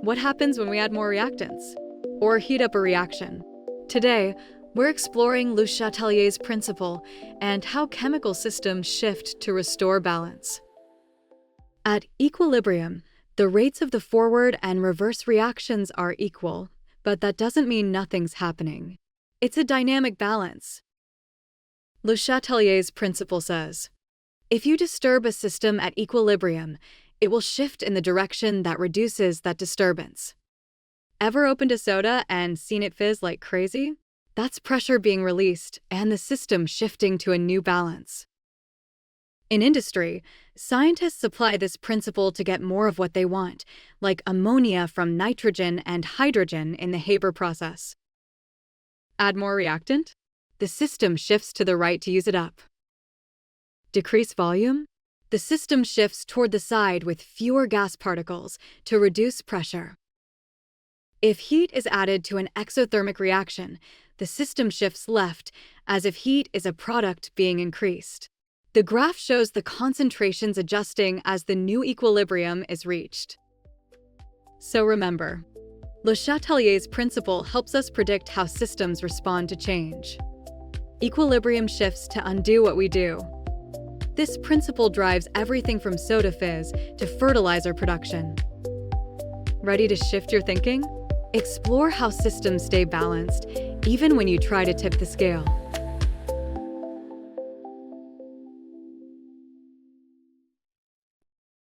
What happens when we add more reactants? Or heat up a reaction? Today, we're exploring Le Chatelier's principle and how chemical systems shift to restore balance. At equilibrium, the rates of the forward and reverse reactions are equal, but that doesn't mean nothing's happening. It's a dynamic balance. Le Chatelier's principle says, if you disturb a system at equilibrium, it will shift in the direction that reduces that disturbance. Ever opened a soda and seen it fizz like crazy? That's pressure being released and the system shifting to a new balance. In industry, scientists apply this principle to get more of what they want, like ammonia from nitrogen and hydrogen in the Haber process. Add more reactant? The system shifts to the right to use it up. Decrease volume? The system shifts toward the side with fewer gas particles to reduce pressure. If heat is added to an exothermic reaction, the system shifts left as if heat is a product being increased. The graph shows the concentrations adjusting as the new equilibrium is reached. So remember, Le Chatelier's principle helps us predict how systems respond to change. Equilibrium shifts to undo what we do. This principle drives everything from soda fizz to fertilizer production. Ready to shift your thinking? Explore how systems stay balanced, even when you try to tip the scale.